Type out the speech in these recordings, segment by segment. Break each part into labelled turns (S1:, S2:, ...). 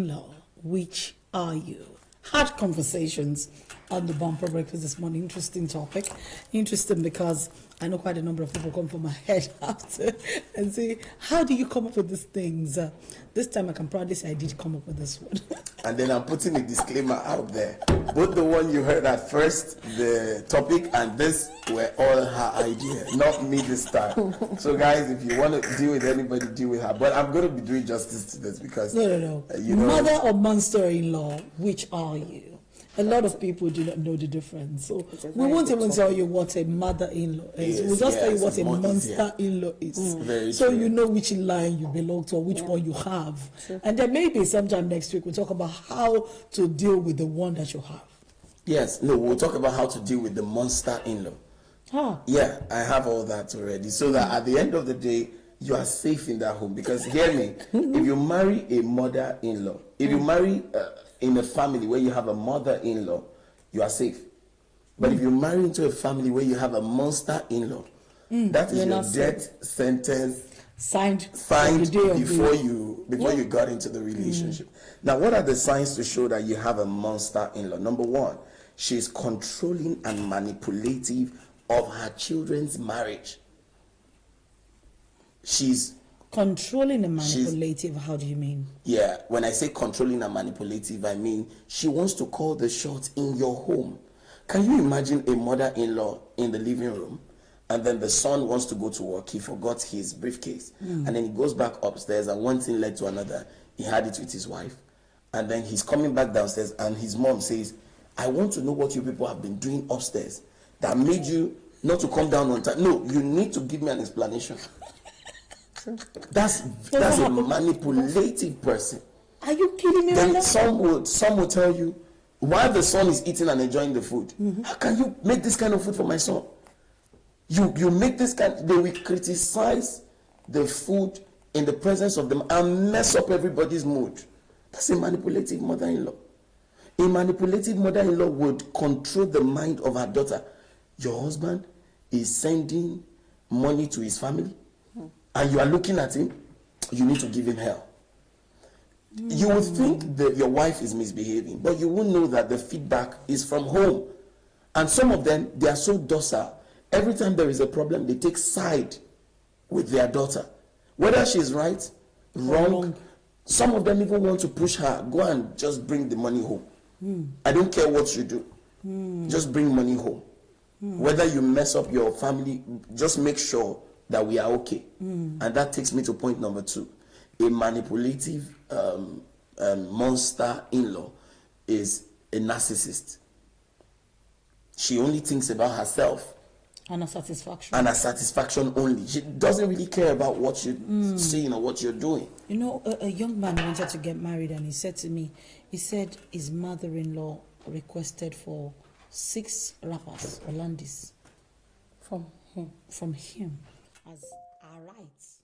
S1: Law, which are you? Hard conversations on the bumper breakfast this morning. Interesting topic. Interesting because I know quite a number of people come from my head after and say, how do you come up with these things? This time I can proudly say I did come up with this one.
S2: And then I'm putting a disclaimer out there. Both the one you heard at first, the topic, and this were all her idea, not me this time. So guys, if you want to deal with anybody, deal with her. But I'm going to be doing justice to this because...
S1: No. Mother or monster-in-law, which are you? A lot of people do not know the difference. So we won't even tell you what a mother-in-law is. We'll just tell you what a monster-in-law is. So you know which line you belong to or which one you have. True. And then maybe sometime next week we'll talk about how to deal with the one that you have.
S2: Yes, no, we'll talk about how to deal with the monster-in-law.
S1: Huh.
S2: Yeah, I have all that already. So that at the end of the day, you are safe in that home. Because hear me, if you marry a mother-in-law, if you marry... in a family where you have a mother-in-law, you are safe. But if you marry into a family where you have a monster-in-law, that is your death sentence signed before you got into the relationship. Now, what are the signs to show that you have a monster-in-law? Number one, she's controlling and manipulative of her children's marriage. She's
S1: controlling and manipulative, how do you mean?
S2: Yeah, when I say controlling and manipulative, I mean she wants to call the shots in your home. Can you imagine a mother-in-law in the living room, and then the son wants to go to work, he forgot his briefcase, and then he goes back upstairs, and one thing led to another, he had it with his wife, and then he's coming back downstairs, and his mom says, I want to know what you people have been doing upstairs that made you not to come down on time. No, you need to give me an explanation. That's a manipulative person.
S1: Are you kidding me?
S2: Then some will tell you, while the son is eating and enjoying the food, how can you make this kind of food for my son? You make this kind. They will criticize the food in the presence of them and mess up everybody's mood. That's a manipulative mother-in-law. A manipulative mother-in-law would control the mind of her daughter. Your husband is sending money to his family, and you are looking at him, you need to give him hell. You will think that your wife is misbehaving, but you will know that the feedback is from home. And some of them, they are so docile. Every time there is a problem, they take side with their daughter. Whether she's right, wrong, some of them even want to push her, go and just bring the money home. I don't care what you do. Just bring money home. Whether you mess up your family, just make sure that we are okay. And that takes me to point number 2. A manipulative monster-in-law is a narcissist. She only thinks about herself.
S1: And her satisfaction.
S2: And her satisfaction only. She doesn't really care about what you're saying or what you're doing.
S1: You know, a young man wanted to get married, and he said to me, he said his mother-in-law requested for 6 rappers, Hollandis, from him as our rights.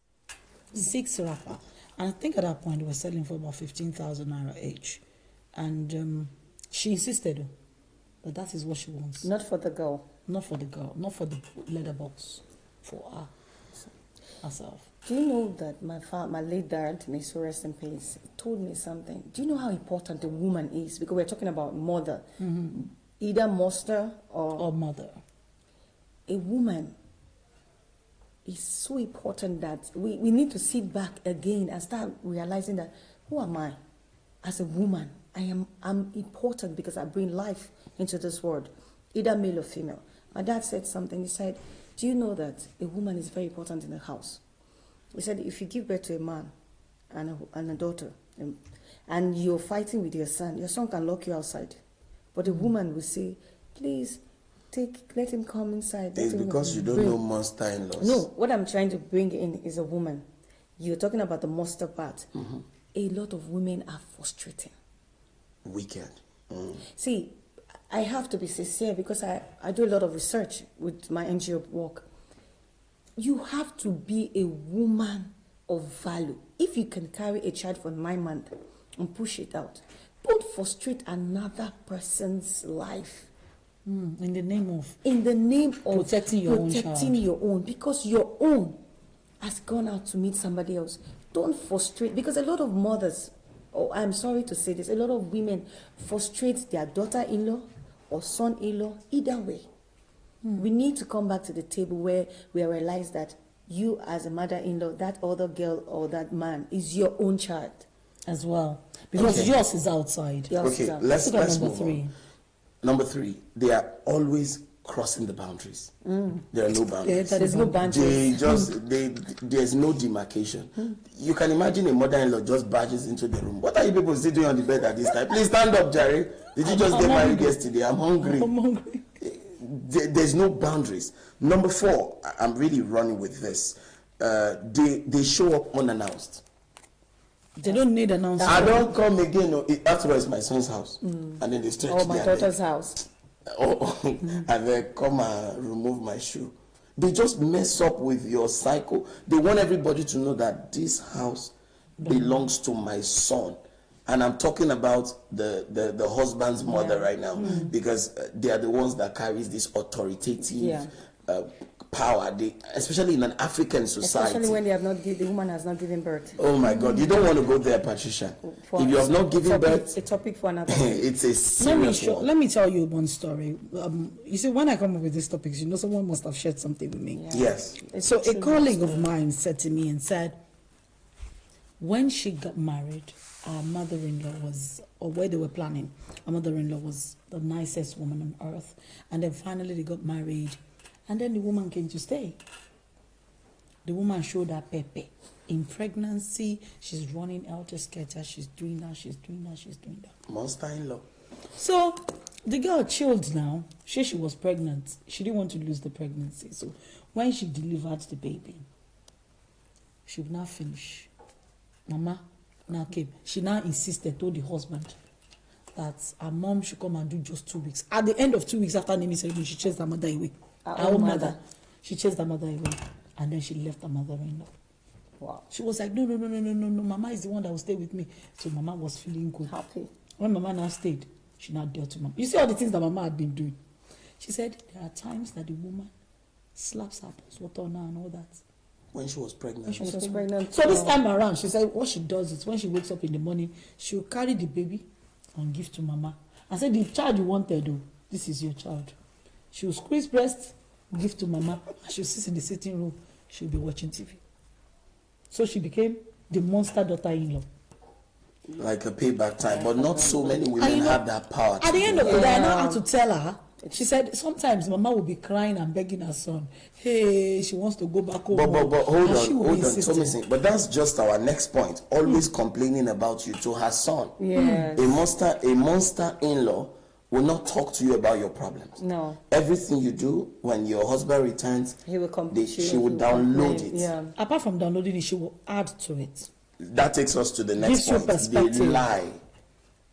S1: 6 rapper. And I think at that point they were selling for about 15,000 naira each. And she insisted that is what she wants.
S3: Not for the girl.
S1: Not for the girl. Not for the leather box. For her. Herself.
S3: Do you know that my late dad, may so rest in peace, told me something? Do you know how important a woman is? Because we're talking about mother. Either monster or
S1: mother.
S3: A woman is so important that we need to sit back again and start realizing that, who am I as a woman? I'm important because I bring life into this world, either male or female. My dad said something. He said, do you know that a woman is very important in the house? He said, if you give birth to a man and a daughter, and you're fighting with your son can lock you outside. But a woman will say, please, let him come inside.
S2: It's because you don't know monster-in-laws.
S3: No, what I'm trying to bring in is a woman. You're talking about the monster part. A lot of women are frustrating.
S2: Wicked.
S3: See, I have to be sincere because I do a lot of research with my NGO work. You have to be a woman of value. If you can carry a child for 9 months and push it out, don't frustrate another person's life.
S1: In the name of
S3: protecting your own, because your own has gone out to meet somebody else. Don't frustrate, because a lot of mothers oh, I'm sorry to say this, a lot of women frustrate their daughter-in-law or son-in-law, either way. We need to come back to the table where we realize that you as a mother-in-law, that other girl or that man is your own child.
S1: As well. Because yours is outside.
S2: Okay, let's move on. Number 3, they are always crossing the boundaries. There are no boundaries.
S3: There's no boundaries.
S2: There's no demarcation. You can imagine a mother-in-law just barges into the room. What are you people still doing on the bed at this time? Please stand up, Jerry. Did you just get married yesterday? I'm hungry.
S1: I'm hungry.
S2: There's no boundaries. Number 4, I'm really running with this. They show up unannounced.
S1: They don't need announcement.
S2: I don't come again. After all, it's my son's house. And then they stretch
S3: Or my daughter's house.
S2: And then come and remove my shoe. They just mess up with your cycle. They want everybody to know that this house belongs to my son. And I'm talking about the husband's mother right now, because they are the ones that carries this authoritative power. Especially in an African society.
S3: Especially when the woman has not given birth.
S2: Oh my God, you don't want to go there, Patricia. If you have not given birth,
S3: a topic for another.
S2: It's a serious one.
S1: Let me tell you one story. You see, when I come up with these topics, someone must have shared something with me.
S3: Yeah.
S2: Yes.
S1: So a colleague of mine said to me and said, when she got married, our mother-in-law was, or where they were planning, our mother-in-law was the nicest woman on earth. And then finally they got married. And then the woman came to stay. The woman showed her pepe. In pregnancy, she's running helter-skelter. She's doing that, she's doing that, she's doing that.
S2: Monster-in-law.
S1: So the girl chilled now. She was pregnant. She didn't want to lose the pregnancy. So when she delivered the baby, she would not finish. Mama now came. She now insisted, told the husband, that her mom should come and do just 2 weeks. At the end of 2 weeks after naming ceremony, she chased her mother away. Her own mother. She chased her mother away. And then she left her mother-in-law.
S3: Wow.
S1: She was like, no, Mama is the one that will stay with me. So Mama was feeling good.
S3: Happy.
S1: When Mama now stayed, she now dealt to Mama. You see all the things that Mama had been doing. She said there are times that the woman slaps her water on her and all that.
S2: When she was pregnant.
S3: When she was pregnant.
S1: So this time around, she said what she does is when she wakes up in the morning, she'll carry the baby and give to Mama. I said, the child you wanted, though, this is your child. She'll squeeze breast, give to Mama. She'll sit in the sitting room. She'll be watching TV. So she became the monster daughter-in-law.
S2: Like a payback time, but not so many women have that power.
S1: At the end of the day, I know how to tell her. She said sometimes Mama will be crying and begging her son, hey, she wants to go back home.
S2: But hold on, but that's just our next point. Always complaining about you to her son.
S3: Yes.
S2: A monster in-law will not talk to you about your problems.
S3: No.
S2: Everything you do, when your husband returns,
S3: he will
S2: she will download it.
S3: Yeah.
S1: Apart from downloading it, she will add to it.
S2: That takes us to the next point.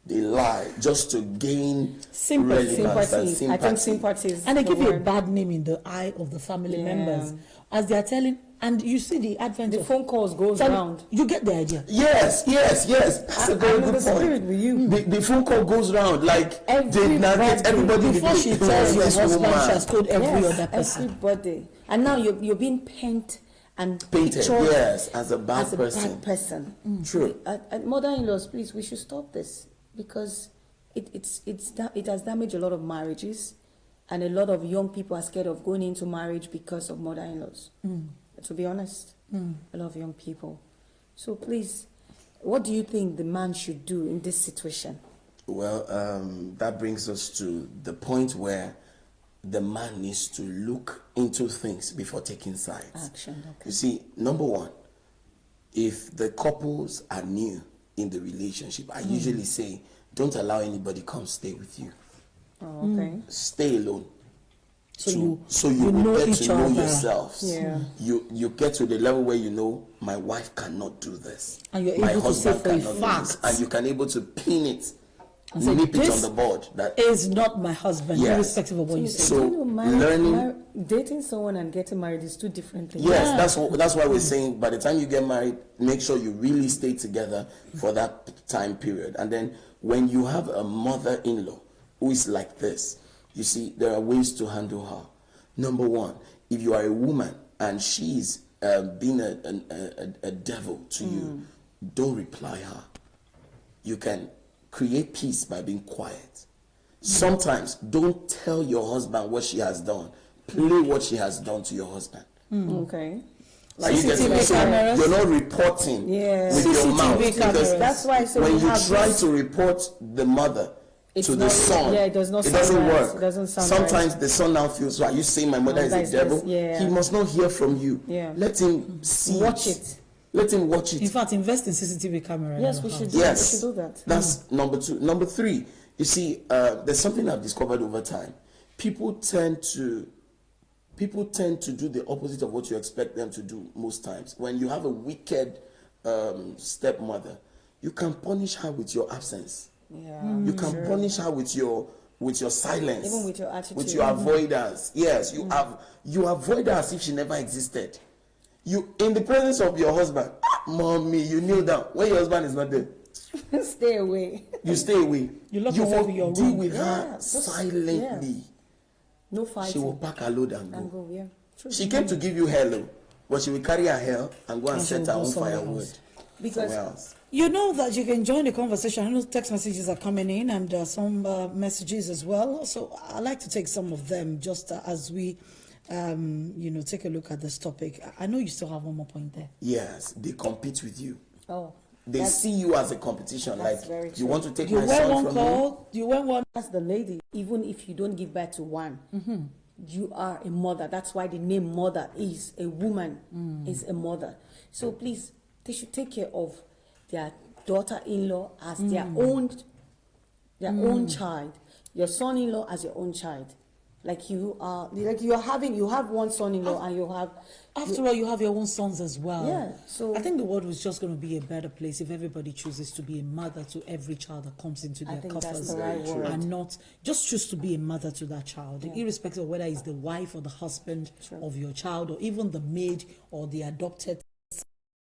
S2: They lie just to gain
S3: sympathy. I think sympathy is.
S1: And they give you a bad name in the eye of the family members as they are telling. And you see the advent
S3: of
S1: phone calls goes round. You get the idea.
S2: Yes. That's a very good point.
S3: With you.
S2: The phone call goes round like everybody
S1: before she tells your husband she has told every other person.
S3: Everybody. And now you're being painted
S2: pictured as a bad person. True.
S3: Mother-in-laws, please, we should stop this. Because it has damaged a lot of marriages, and a lot of young people are scared of going into marriage because of mother-in-laws. To be honest, a lot of young people. So please, what do you think the man should do in this situation?
S2: Well, that brings us to the point where the man needs to look into things before taking sides.
S3: Action. Okay.
S2: You see, number one, if the couples are new in the relationship, I usually say, don't allow anybody come stay with you.
S3: Oh, okay.
S2: Stay alone.
S1: So you
S2: will get to know yourselves.
S3: Yeah.
S2: You get to the level where you know my wife cannot do this.
S1: And you're
S2: my
S1: able
S2: husband
S1: to say for a
S2: cannot do
S1: fact.
S2: this. And you can able to pin it,
S1: and say,
S2: nip it on the board. That
S1: is not my husband, irrespective of what you say.
S2: So
S3: dating someone and getting married is two different things.
S2: Yes, that's why we're saying by the time you get married, make sure you really stay together for that time period. And then when you have a mother-in-law who is like this, you see, there are ways to handle her. Number one, if you are a woman and she's being a devil to you, don't reply her. you can create peace by being quiet. Sometimes don't tell your husband what she has done. Play what she has done to your husband.
S3: Okay.
S2: Like you get me? So
S1: cameras.
S2: you're not reporting with your
S1: CCTV
S2: mouth.
S1: cameras.
S2: Because
S3: That's why I say
S2: when
S3: we
S2: you
S3: have
S2: try
S3: this-
S2: to report the mother to the
S3: not-
S2: son,
S3: yeah, it does not
S2: it
S3: sound
S2: doesn't
S3: right.
S2: work.
S3: It doesn't sound
S2: Sometimes the son now feels, so are you saying my mother is
S3: that
S2: a
S3: is
S2: devil?
S3: this, yeah.
S2: He must not hear from you.
S3: Yeah.
S2: Let him see
S3: Watch it.
S2: Let him watch it.
S1: In fact, invest in CCTV camera.
S3: Yes,
S1: in
S3: we
S1: our
S3: should
S1: house.
S3: do
S2: Yes,
S3: we should do that.
S2: That's number 2. Number 3, you see, there's something I've discovered over time. People tend to do the opposite of what you expect them to do most times. When you have a wicked stepmother, you can punish her with your absence.
S3: Yeah.
S2: You can punish her with your silence,
S3: Even with your attitude.
S2: with your avoidance. Yes, you avoid her as if she never existed. You, in the presence of your husband, mommy, you kneel down. When your husband is not there,
S3: Stay away.
S2: you stay away.
S1: You lock yourself
S2: will
S1: in your
S2: deal
S1: room.
S2: with her
S3: Yeah, just-
S2: silently.
S3: No fighting.
S2: She will pack her load and go.
S3: And go, yeah. True.
S2: She came to give you hello, but she will carry her hair and go and
S1: And she
S2: set
S1: will
S2: her
S1: go
S2: own
S1: somewhere
S2: firewood
S1: else.
S3: Because
S2: somewhere else.
S1: You know that you can join the conversation. I know text messages are coming in and some messages as well. So I like to take some of them just as we, take a look at this topic. I know you still have one more point there.
S2: Yes, they compete with you.
S3: oh,
S2: They see you as a competition.
S3: that's
S2: Like,
S3: very
S2: you
S3: true.
S2: want to take
S1: You
S2: my
S1: went
S2: son
S1: one
S2: from me?
S1: call, you went one.
S3: that's the lady. Even if you don't give birth to one, you are a mother. That's why the name mother is a woman is a mother. So please, they should take care of their daughter-in-law as their own child. Your son-in-law as your own child. Like you have one son-in-law and you have.
S1: After all, you have your own sons as well.
S3: Yeah, so-
S1: I think the world was just going to be a better place if everybody chooses to be a mother to every child that comes into
S3: I
S1: their
S3: think that's
S1: coffers,
S3: the right word.
S1: and not just choose to be a mother to that child, irrespective of whether it's the wife or the husband of your child, or even the maid or the adopted